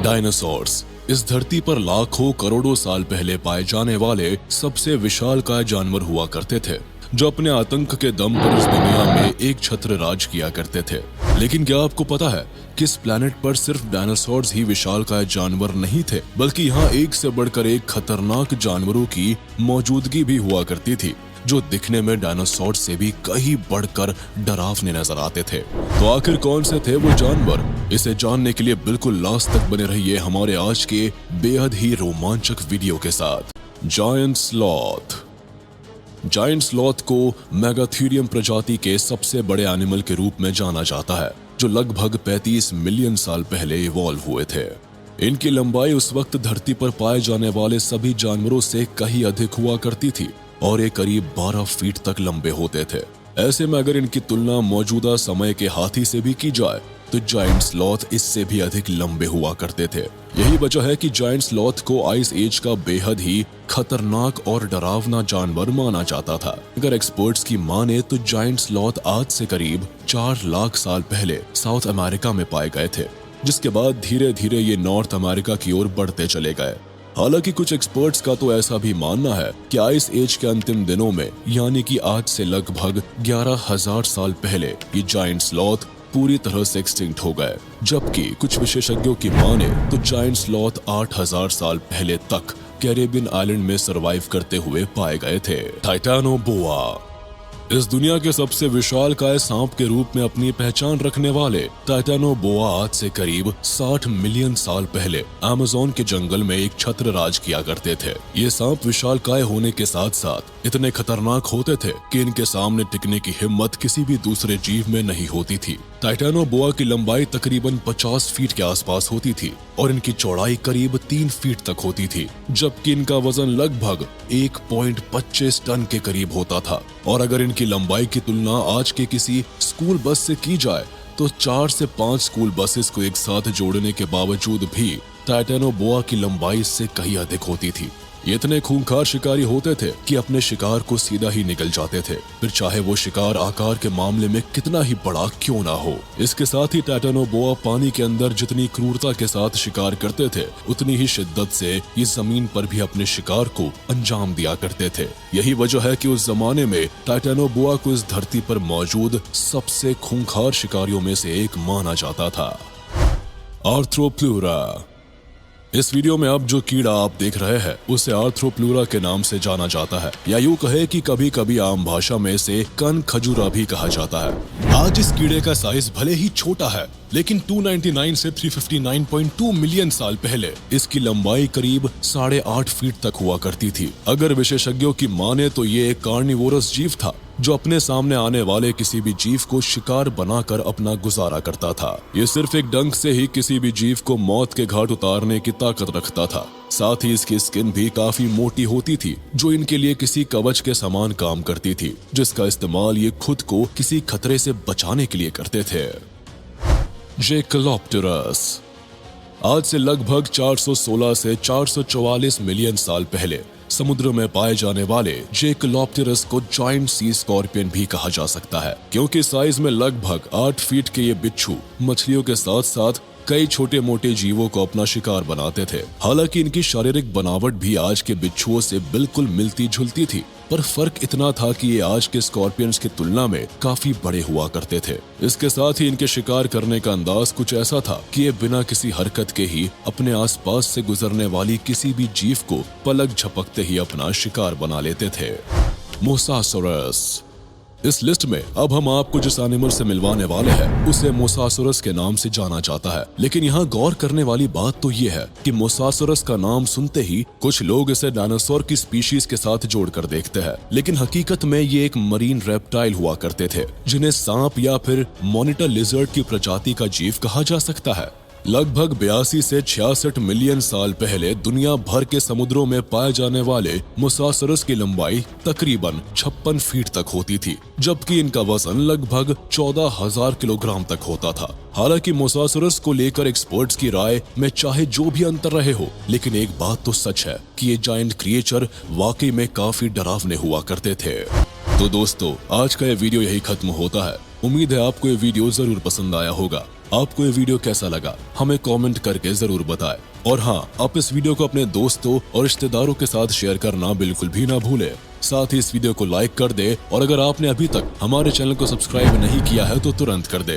Dinosaurs इस धरती पर लाखों करोड़ों साल पहले पाए जाने वाले सबसे विशालकाय जानवर हुआ करते थे, जो अपने आतंक के दम पर इस दुनिया में एक छत्र राज किया करते थे। लेकिन क्या आपको पता है कि इस प्लेनेट पर सिर्फ डायनासोर्स ही विशालकाय जानवर नहीं थे, बल्कि यहाँ एक से बढ़कर एक खतरनाक जानवरों की मौजूदगी भी हुआ करती थी, जो दिखने में डायनासोर से भी कहीं बढ़कर डरावने नजर आते थे। तो आखिर कौन से थे वो जानवर? इसे जानने के लिए बिल्कुल लास्ट तक बने रहिए हमारे आज के बेहद ही रोमांचक वीडियो के साथ। Giant sloth. जायंट स्लॉथ को मेगाथीरियम प्रजाति के सबसे बड़े एनिमल के रूप में जाना जाता है, जो लगभग 35 मिलियन साल पहले इवॉल्व हुए थे। इनकी लंबाई उस वक्त धरती पर पाए जाने वाले सभी जानवरों से कहीं अधिक हुआ करती थी और ये करीब 12 फीट तक लंबे होते थे। ऐसे में अगर इनकी तुलना मौजूदा समय के हाथी से भी की जाए तो जायंट स्लॉथ इससे भी अधिक लंबे हुआ करते थे। यही वजह है कि जायंट स्लॉथ को आइस एज का बेहद ही खतरनाक और डरावना जानवर माना जाता था। अगर एक्सपर्ट्स की माने तो जायंट स्लॉथ आज से करीब 4 लाख साल पहले साउथ अमेरिका में पाए गए थे, जिसके बाद धीरे धीरे ये नॉर्थ अमेरिका की ओर बढ़ते चले गए। हालांकि कुछ एक्सपर्ट्स का तो ऐसा भी मानना है कि आइस एज के अंतिम दिनों में, यानी कि आज से लगभग 11,000 साल पहले, ये जायंट स्लॉथ पूरी तरह से एक्सटिंक्ट हो गए। जबकि कुछ विशेषज्ञों की माने तो जायंट स्लॉथ 8,000 साल पहले तक कैरेबियन आइलैंड में सरवाइव करते हुए पाए गए थे। टाइटैनोबोआ। इस दुनिया के सबसे विशालकाय सांप के रूप में अपनी पहचान रखने वाले टाइटैनोबोआ आज से करीब 60 मिलियन साल पहले अमेज़न के जंगल में एक छत्र राज किया करते थे। ये सांप विशालकाय होने के साथ साथ इतने खतरनाक होते थे कि इनके सामने टिकने की हिम्मत किसी भी दूसरे जीव में नहीं होती थी। टाइटैनोबोआ की लंबाई तकरीबन 50 फीट के आसपास होती थी और इनकी चौड़ाई करीब 3 फीट तक होती थी, जबकि इनका वजन लगभग 1.25 टन के करीब होता था। और अगर इनकी लंबाई की तुलना आज के किसी स्कूल बस से की जाए तो 4 से 5 स्कूल बसेस को एक साथ जोड़ने के बावजूद भी टाइटैनोबोआ की लंबाई इससे कहीं अधिक होती थी। ये इतने खूंखार शिकारी होते थे कि अपने शिकार को सीधा ही निगल जाते थे, फिर चाहे वो शिकार आकार के मामले में कितना ही बड़ा क्यों ना हो। इसके साथ ही टाइटैनोबोआ पानी के अंदर जितनी क्रूरता के साथ शिकार करते थे, उतनी ही शिद्दत से ये जमीन पर भी अपने शिकार को अंजाम दिया करते थे। यही वजह है कि उस जमाने में टाइटैनोबोआ को इस धरती पर मौजूद सबसे खूंखार शिकारियों में से एक माना जाता था। आर्थ्रोप्लूरा। इस वीडियो में अब जो कीड़ा आप देख रहे हैं उसे आर्थ्रोप्लूरा के नाम से जाना जाता है, या यूं कहे कि कभी कभी आम भाषा में इसे कन खजूरा भी कहा जाता है। आज इस कीड़े का साइज भले ही छोटा है, लेकिन 299 से 359.2 मिलियन साल पहले इसकी लंबाई करीब 8.5 फीट तक हुआ करती थी। अगर विशेषज्ञों की माने तो ये एक कार्निवोरस जीव था, जो अपने सामने आने वाले किसी भी जीव को शिकार बनाकर अपना गुजारा करता था। ये सिर्फ एक डंक से ही किसी भी जीव को मौत के घाट उतारने की ताकत रखता था। साथ ही इसकी स्किन भी काफी मोटी होती थी, जो इनके लिए किसी कवच के समान काम करती थी, जिसका इस्तेमाल ये खुद को किसी खतरे से बचाने के लिए करते थे। जेकलॉप्टेरस। आज से लगभग 416 से 444 मिलियन साल पहले समुद्र में पाए जाने वाले जेकलॉप्टेरस को जायंट सी स्कॉर्पियन भी कहा जा सकता है, क्योंकि साइज में लगभग 8 फीट के ये बिच्छू मछलियों के साथ साथ कई छोटे मोटे जीवों को अपना शिकार बनाते थे। हालांकि इनकी शारीरिक बनावट भी आज के बिच्छुओं से बिल्कुल मिलती जुलती थी, पर फर्क इतना था कि ये आज के स्कॉर्पियंस की तुलना में काफी बड़े हुआ करते थे। इसके साथ ही इनके शिकार करने का अंदाज कुछ ऐसा था कि ये बिना किसी हरकत के ही अपने आसपास से गुजरने वाली किसी भी जीव को पलक झपकते ही अपना शिकार बना लेते थे। मोसासोरस। इस लिस्ट में अब हम आपको जिस एनिमल से मिलवाने वाले हैं उसे मोसासोरस के नाम से जाना जाता है। लेकिन यहाँ गौर करने वाली बात तो ये है कि मोसासोरस का नाम सुनते ही कुछ लोग इसे डायनासोर की स्पीशीज के साथ जोड़कर देखते हैं, लेकिन हकीकत में ये एक मरीन रेप्टाइल हुआ करते थे, जिन्हें सांप या फिर मॉनिटर लिजर्ड की प्रजाति का जीव कहा जा सकता है। लगभग 82 से 66 मिलियन साल पहले दुनिया भर के समुद्रों में पाए जाने वाले मोसासोरस की लंबाई तकरीबन 56 फीट तक होती थी, जबकि इनका वजन लगभग 14,000 किलोग्राम तक होता था। हालांकि मोसासोरस को लेकर एक्सपर्ट्स की राय में चाहे जो भी अंतर रहे हो, लेकिन एक बात तो सच है कि ये जायंट क्रिएचर वाकई में काफी डरावने हुआ करते थे। तो दोस्तों, आज का ये वीडियो यही खत्म होता है। उम्मीद है आपको ये वीडियो जरूर पसंद आया होगा। आपको ये वीडियो कैसा लगा हमें कमेंट करके जरूर बताएं। और हाँ, आप इस वीडियो को अपने दोस्तों और रिश्तेदारों के साथ शेयर करना बिल्कुल भी ना भूलें। साथ ही इस वीडियो को लाइक कर दे और अगर आपने अभी तक हमारे चैनल को सब्सक्राइब नहीं किया है तो तुरंत कर दे।